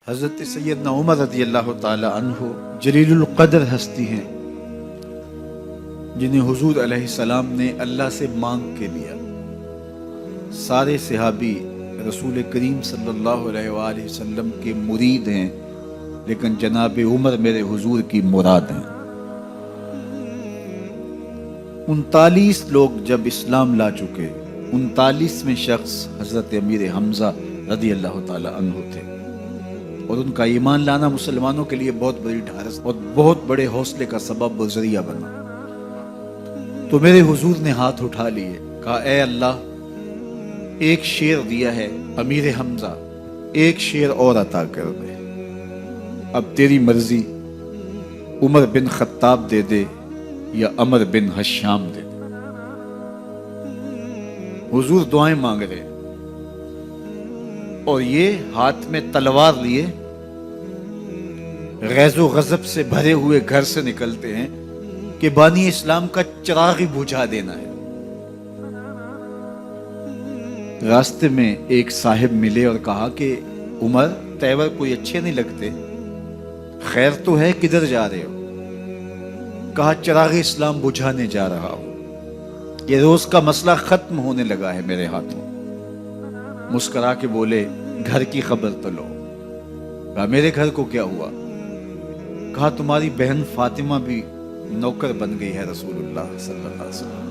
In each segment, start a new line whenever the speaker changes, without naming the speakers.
حضرت سیدنا عمر رضی اللہ تعالی عنہ جلیل القدر ہستی ہیں جنہیں حضور علیہ السلام نے اللہ سے مانگ کے لیا۔ سارے صحابی رسول کریم صلی اللہ علیہ وآلہ وسلم کے مرید ہیں، لیکن جناب عمر میرے حضور کی مراد ہیں۔ 39 لوگ جب اسلام لا چکے، 39ویں شخص حضرت امیر حمزہ رضی اللہ تعالی عنہ تھے، اور ان کا ایمان لانا مسلمانوں کے لیے بہت بڑی ڈھارس اور بہت بڑے حوصلے کا سبب و ذریعہ بنا۔ تو میرے حضور نے ہاتھ اٹھا لیے، کہا اے اللہ، ایک شیر دیا ہے امیر حمزہ، ایک شیر اور عطا کر دے، اب تیری مرضی، عمر بن خطاب دے دے یا عمر بن حشام دے دے۔ حضور دعائیں مانگ رہے اور یہ ہاتھ میں تلوار لیے غیظ و غضب سے بھرے ہوئے گھر سے نکلتے ہیں کہ بانی اسلام کا چراغ ہی بجھا دینا ہے۔ راستے میں ایک صاحب ملے اور کہا کہ عمر، تیور کوئی اچھے نہیں لگتے، خیر تو ہے، کدھر جا رہے ہو؟ کہا چراغ اسلام بجھانے جا رہا ہوں، یہ روز کا مسئلہ ختم ہونے لگا ہے میرے ہاتھوں۔ مسکرا کے بولے گھر کی خبر تو لو۔ کہا میرے گھر کو کیا ہوا؟ کہا تمہاری بہن فاطمہ بھی نوکر بن گئی ہے رسول اللہ صلی اللہ علیہ وسلم۔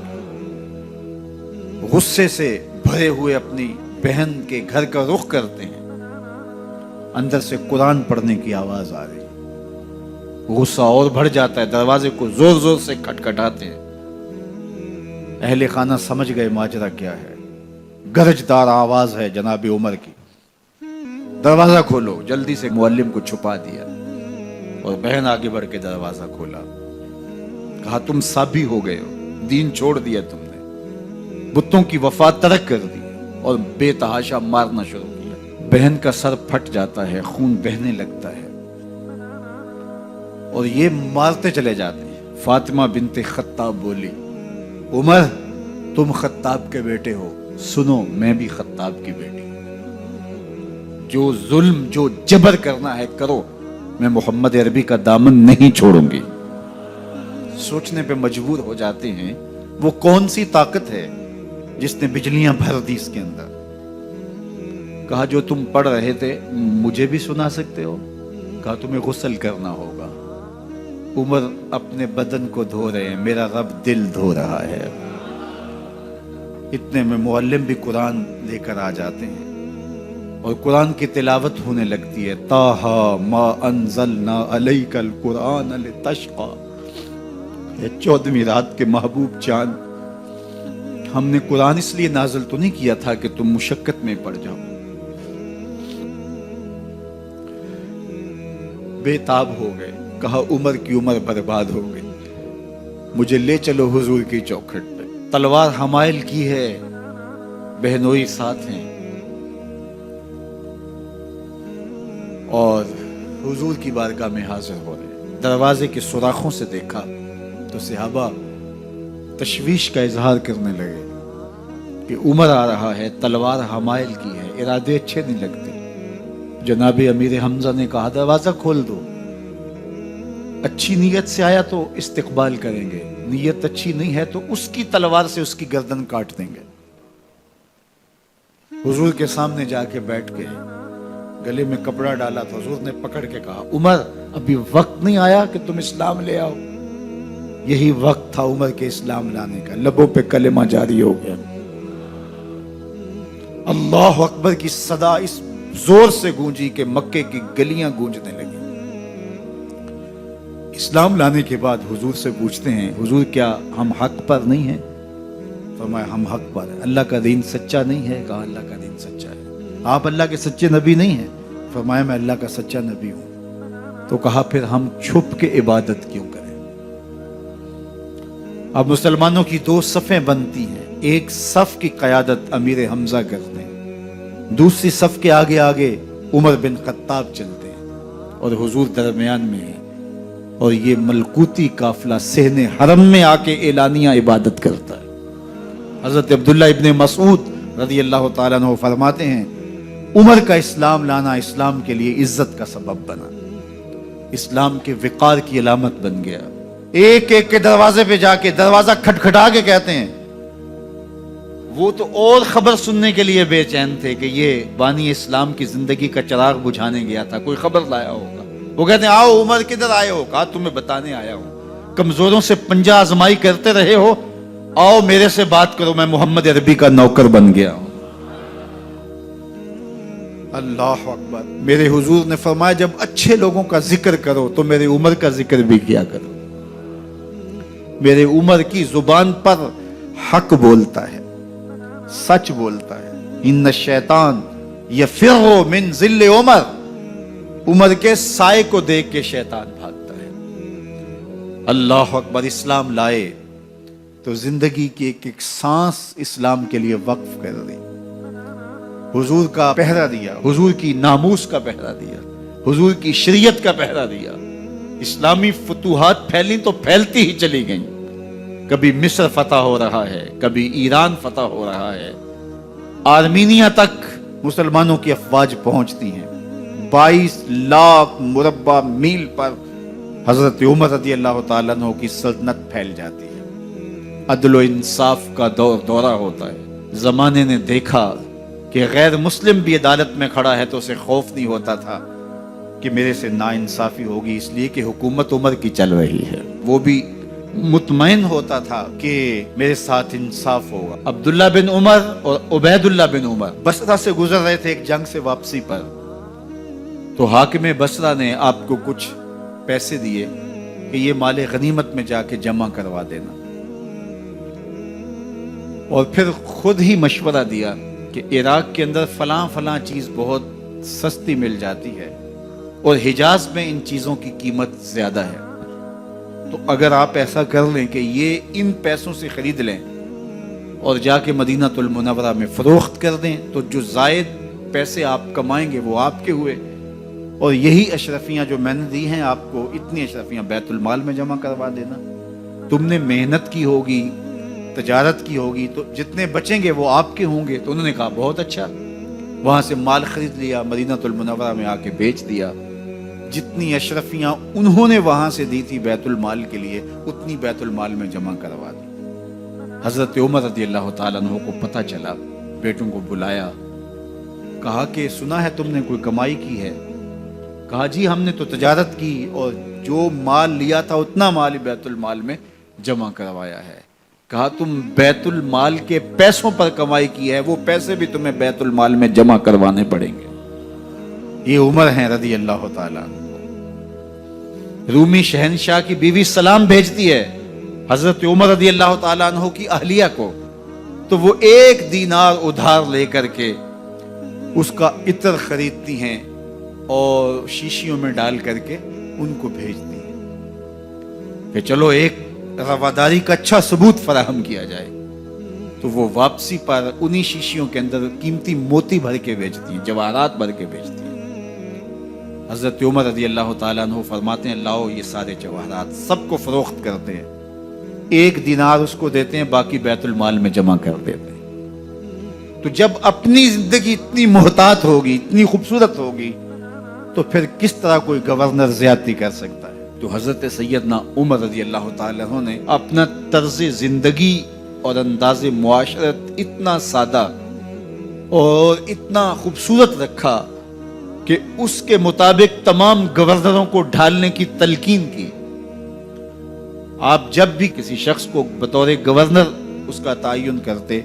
غصے سے بھرے ہوئے اپنی بہن کے گھر کا رخ کرتے ہیں، اندر سے قرآن پڑھنے کی آواز آ رہی، غصہ اور بڑھ جاتا ہے، دروازے کو زور زور سے کھٹکھٹاتے ہیں۔ اہل خانہ سمجھ گئے ماجرا کیا ہے، گرجدار آواز ہے جناب عمر کی، دروازہ کھولو۔ جلدی سے معلم کو چھپا دیا اور بہن آگے بڑھ کے دروازہ کھولا۔ کہا تم سابی ہو گئے ہو، دین چھوڑ دیا تم نے، بتوں کی وفا ترک کر دی اور بے تحاشا مارنا شروع کیا۔ بہن کا سر پھٹ جاتا ہے، خون بہنے لگتا ہے اور یہ مارتے چلے جاتے ہیں۔ فاطمہ بنت خطاب بولی عمر، تم خطاب کے بیٹے ہو، سنو میں بھی خطاب کی بیٹی ہوں، جو ظلم جو جبر کرنا ہے کرو، میں محمد عربی کا دامن نہیں چھوڑوں گی۔ سوچنے پہ مجبور ہو جاتے ہیں وہ کون سی طاقت ہے جس نے بجلیاں بھر دی اس کے اندر۔ کہا جو تم پڑھ رہے تھے مجھے بھی سنا سکتے ہو؟ کہا تمہیں غسل کرنا ہوگا۔ عمر اپنے بدن کو دھو رہے ہیں، میرا رب دل دھو رہا ہے۔ اتنے میں معلم بھی قرآن لے کر آ جاتے ہیں اور قرآن کی تلاوت ہونے لگتی ہے۔ طٰہٰ ما انزلنا علیک القرآن لتشقیٰ، 14ویں رات کے محبوب چاند، ہم نے قرآن اس لیے نازل تو نہیں کیا تھا کہ تم مشقت میں پڑ جاؤ۔ بے تاب ہو گئے، کہا عمر کی عمر برباد ہو گئی، مجھے لے چلو حضور کی چوکھٹ پہ۔ تلوار حمائل کی ہے، بہنوئی ساتھ ہیں، اور حضور کی بارگاہ میں حاضر ہو رہے۔ دروازے کے سوراخوں سے دیکھا تو صحابہ تشویش کا اظہار کرنے لگے کہ عمر آ رہا ہے، تلوار حمائل کی ہے، ارادے اچھے نہیں لگتے۔ جناب امیر حمزہ نے کہا دروازہ کھول دو، اچھی نیت سے آیا تو استقبال کریں گے، نیت اچھی نہیں ہے تو اس کی تلوار سے اس کی گردن کاٹ دیں گے۔ حضور کے سامنے جا کے بیٹھ گئے، گلے میں کپڑا ڈالا تو حضور نے پکڑ کے کہا عمر، ابھی وقت نہیں آیا کہ تم اسلام لے آؤ؟ یہی وقت تھا عمر کے اسلام لانے کا۔ لبوں پہ کلمہ جاری ہو گیا، اللہ اکبر کی صدا اس زور سے گونجی کہ مکے کی گلیاں گونجنے لگی۔ اسلام لانے کے بعد حضور سے پوچھتے ہیں حضور کیا ہم حق پر نہیں ہیں؟ فرمایا ہم حق پر ہیں۔ اللہ کا دین سچا نہیں ہے؟ کہا اللہ کا دین سچا ہے۔ آپ اللہ کے سچے نبی نہیں ہیں؟ فرمایا میں اللہ کا سچا نبی ہوں۔ تو کہا پھر ہم چھپ کے عبادت کیوں کریں؟ اب مسلمانوں کی 2 صفیں بنتی ہیں، ایک صف کی قیادت امیر حمزہ کرتے ہیں، دوسری صف کے آگے آگے عمر بن خطاب چلتے ہیں اور حضور درمیان میں ہیں، اور یہ ملکوتی قافلہ صحن حرم میں آ کے اعلانیہ عبادت کرتا ہے۔ حضرت عبداللہ ابن مسعود رضی اللہ تعالیٰ عنہ فرماتے ہیں عمر کا اسلام لانا اسلام کے لیے عزت کا سبب بنا، اسلام کے وقار کی علامت بن گیا۔ ایک ایک کے دروازے پہ جا کے دروازہ کھٹکھٹا کے کہتے ہیں، وہ تو اور خبر سننے کے لیے بے چین تھے کہ یہ بانی اسلام کی زندگی کا چراغ بجھانے گیا تھا، کوئی خبر لایا ہوگا۔ وہ کہتے ہیں آؤ عمر کدھر آئے ہو؟ کہا تمہیں بتانے آیا ہوں، کمزوروں سے پنجہ آزمائی کرتے رہے ہو، آؤ میرے سے بات کرو، میں محمد عربی کا نوکر بن گیا ہوں۔ اللہ اکبر۔ میرے حضور نے فرمایا جب اچھے لوگوں کا ذکر کرو تو میرے عمر کا ذکر بھی کیا کرو۔ میرے عمر کی زبان پر حق بولتا ہے، سچ بولتا ہے۔ ان الشیطان یفر من ظل عمر، عمر کے سائے کو دیکھ کے شیطان بھاگتا ہے۔ اللہ اکبر۔ اسلام لائے تو زندگی کی ایک ایک سانس اسلام کے لیے وقف کر دی، حضور کا پہرا دیا، حضور کی ناموس کا پہرا دیا، حضور کی شریعت کا پہرا دیا۔ اسلامی فتوحات پھیلی تو پھیلتی ہی چلی گئیں، کبھی مصر فتح ہو رہا ہے، کبھی ایران فتح ہو رہا ہے، آرمینیا تک مسلمانوں کی افواج پہنچتی ہیں۔ 22 لاکھ مربع میل پر حضرت عمر رضی اللہ تعالیٰ عنہ کی سلطنت پھیل جاتی ہے۔ عدل و انصاف کا دورہ ہوتا ہے۔ زمانے نے دیکھا کہ غیر مسلم بھی عدالت میں کھڑا ہے تو اسے خوف نہیں ہوتا تھا کہ میرے سے ناانصافی ہوگی، اس لیے کہ حکومت عمر کی چل رہی ہے۔ وہ بھی مطمئن ہوتا تھا کہ میرے ساتھ انصاف ہوگا۔ عبداللہ بن عمر اور عبید اللہ بن عمر بصرہ سے گزر رہے تھے ایک جنگ سے واپسی پر، تو حاکم بصرہ نے آپ کو کچھ پیسے دیے کہ یہ مال غنیمت میں جا کے جمع کروا دینا، اور پھر خود ہی مشورہ دیا کہ عراق کے اندر فلاں فلاں چیز بہت سستی مل جاتی ہے اور حجاز میں ان چیزوں کی قیمت زیادہ ہے، تو اگر آپ ایسا کر لیں کہ یہ ان پیسوں سے خرید لیں اور جا کے مدینہ المنورہ میں فروخت کر دیں تو جو زائد پیسے آپ کمائیں گے وہ آپ کے ہوئے، اور یہی اشرفیاں جو میں نے دی ہیں آپ کو، اتنی اشرفیاں بیت المال میں جمع کروا دینا۔ تم نے محنت کی ہوگی، تجارت کی ہوگی، تو جتنے بچیں گے وہ آپ کے ہوں گے۔ تو انہوں نے کہا بہت اچھا، وہاں سے مال خرید لیا، مدینہ المنورہ میں آ کے بیچ دیا۔ جتنی اشرفیاں انہوں نے وہاں سے دی تھی بیت المال کے لیے، اتنی بیت المال میں جمع کروا دی۔ حضرت عمر رضی اللہ تعالیٰ عنہ کو پتہ چلا، بیٹوں کو بلایا، کہا کہ سنا ہے تم نے کوئی کمائی کی ہے؟ کہا جی ہم نے تو تجارت کی اور جو مال لیا تھا اتنا مال بیت المال میں جمع کروایا ہے۔ کہا تم بیت المال کے پیسوں پر کمائی کی ہے، وہ پیسے بھی تمہیں بیت المال میں جمع کروانے پڑیں گے۔ یہ عمر ہیں رضی اللہ تعالیٰ۔ رومی شہنشاہ کی بیوی سلام بھیجتی ہے حضرت عمر رضی اللہ تعالیٰ عنہ کی اہلیہ کو، تو وہ 1 دینار ادھار لے کر کے اس کا عطر خریدتی ہیں اور شیشیوں میں ڈال کر کے ان کو بھیجتی ہیں کہ چلو ایک رواداری کا اچھا ثبوت فراہم کیا جائے۔ تو وہ واپسی پر انہی شیشیوں کے اندر قیمتی موتی بھر کے بیچتی ہیں، جواہرات بھر کے بیچتی ہیں۔ حضرت عمر رضی اللہ تعالیٰ عنہ فرماتے ہیں لاؤ یہ سارے جواہرات، سب کو فروخت کرتے ہیں، 1 دینار اس کو دیتے ہیں، باقی بیت المال میں جمع کر دیتے ہیں۔ تو جب اپنی زندگی اتنی محتاط ہوگی، اتنی خوبصورت ہوگی، تو پھر کس طرح کوئی گورنر زیادتی کر سکتا ہے؟ تو حضرت سیدنا عمر رضی اللہ تعالیٰ عنہ نے اپنا طرز زندگی اور انداز معاشرت اتنا سادہ اور اتنا خوبصورت رکھا کہ اس کے مطابق تمام گورنروں کو ڈھالنے کی تلقین کی۔ آپ جب بھی کسی شخص کو بطور گورنر اس کا تعین کرتے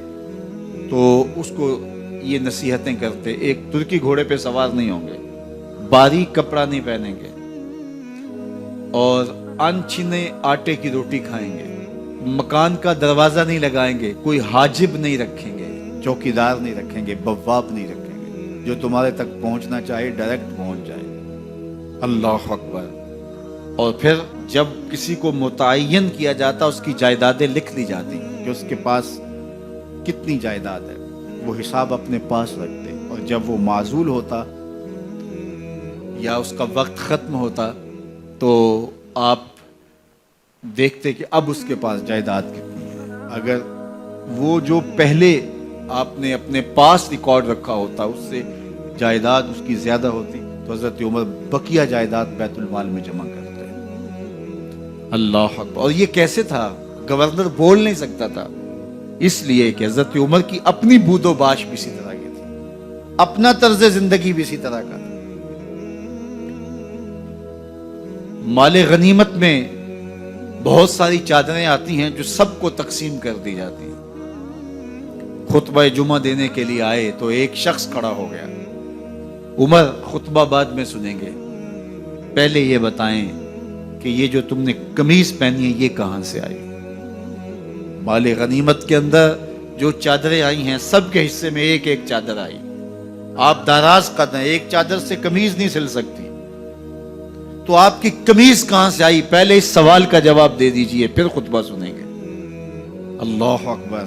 تو اس کو یہ نصیحتیں کرتے، ایک ترکی گھوڑے پہ سوار نہیں ہوں گے، باریک کپڑا نہیں پہنیں گے، اور ان چھنے آٹے کی روٹی کھائیں گے، مکان کا دروازہ نہیں لگائیں گے، کوئی حاجب نہیں رکھیں گے، چوکیدار نہیں رکھیں گے، بواب نہیں رکھیں گے، جو تمہارے تک پہنچنا چاہے ڈائریکٹ پہنچ جائے۔ اللہ اکبر۔ اور پھر جب کسی کو متعین کیا جاتا اس کی جائیدادیں لکھ لی جاتی کہ اس کے پاس کتنی جائیداد ہے، وہ حساب اپنے پاس رکھتے، اور جب وہ معزول ہوتا یا اس کا وقت ختم ہوتا تو آپ دیکھتے کہ اب اس کے پاس جائیداد کتنی ہے۔ اگر وہ جو پہلے آپ نے اپنے پاس ریکارڈ رکھا ہوتا اس سے جائیداد اس کی زیادہ ہوتی تو حضرت عمر بقیہ جائیداد بیت المال میں جمع کرتے۔ اللہ اکبر۔ اور یہ کیسے تھا؟ گورنر بول نہیں سکتا تھا، اس لیے کہ حضرت عمر کی اپنی بود و باش بھی اسی طرح کی تھی، اپنا طرز زندگی بھی اسی طرح کا تھا۔ مال غنیمت میں بہت ساری چادریں آتی ہیں جو سب کو تقسیم کر دی جاتی ہیں۔ خطبہ جمعہ دینے کے لیے آئے تو ایک شخص کھڑا ہو گیا، عمر خطبہ بعد میں سنیں گے، پہلے یہ بتائیں کہ یہ جو تم نے قمیض پہنی ہے یہ کہاں سے آئی؟ مال غنیمت کے اندر جو چادریں آئی ہیں سب کے حصے میں ایک ایک چادر آئی۔ آپ داراز قد ہیں، ایک چادر سے قمیض نہیں سل سکتی، تو آپ کی قمیض کہاں سے آئی؟ پہلے اس سوال کا جواب دے دیجئے، پھر خطبہ سنیں گے۔ اللہ اکبر۔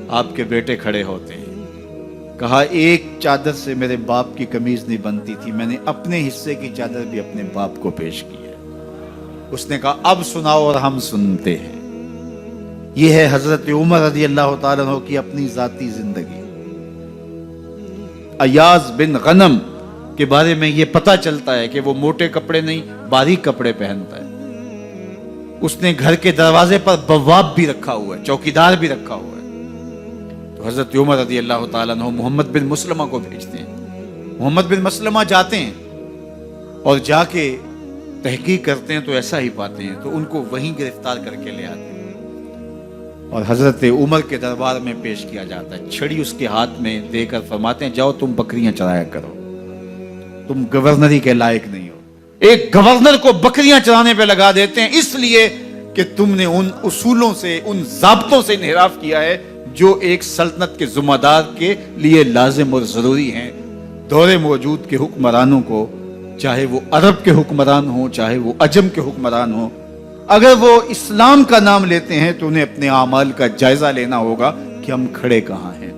آپ کے بیٹے کھڑے ہوتے ہیں، کہا ایک چادر سے میرے باپ کی قمیض نہیں بنتی تھی، میں نے اپنے حصے کی چادر بھی اپنے باپ کو پیش کی ہے۔ اس نے کہا اب سناؤ، اور ہم سنتے ہیں۔ یہ ہے حضرت عمر رضی اللہ تعالیٰ عنہ کی اپنی ذاتی زندگی۔ ایاز بن غنم کے بارے میں یہ پتا چلتا ہے کہ وہ موٹے کپڑے نہیں باریک کپڑے پہنتا ہے۔ اس نے گھر کے دروازے پر بواب بھی رکھا ہوا ہے، چوکیدار بھی رکھا ہوا ہے۔ تو حضرت عمر رضی اللہ تعالیٰ عنہ محمد بن مسلمہ کو بھیجتے ہیں۔ محمد بن مسلمہ جاتے ہیں اور جا کے تحقیق کرتے ہیں تو ایسا ہی پاتے ہیں، تو ان کو وہیں گرفتار کر کے لے آتے ہیں اور حضرت عمر کے دربار میں پیش کیا جاتا ہے۔ چھڑی اس کے ہاتھ میں دے کر فرماتے ہیں جاؤ تم بکریاں چرایا کرو، تم گورنری کے لائق نہیں ہو۔ ایک گورنر کو بکریاں چرانے پہ لگا دیتے ہیں اس لیے کہ تم نے ان اصولوں سے، ان ضابطوں سے انحراف کیا ہے جو ایک سلطنت کے ذمہ دار کے لیے لازم اور ضروری ہیں۔ دور موجود کے حکمرانوں کو، چاہے وہ عرب کے حکمران ہوں چاہے وہ عجم کے حکمران ہوں، اگر وہ اسلام کا نام لیتے ہیں تو انہیں اپنے اعمال کا جائزہ لینا ہوگا کہ ہم کھڑے کہاں ہیں۔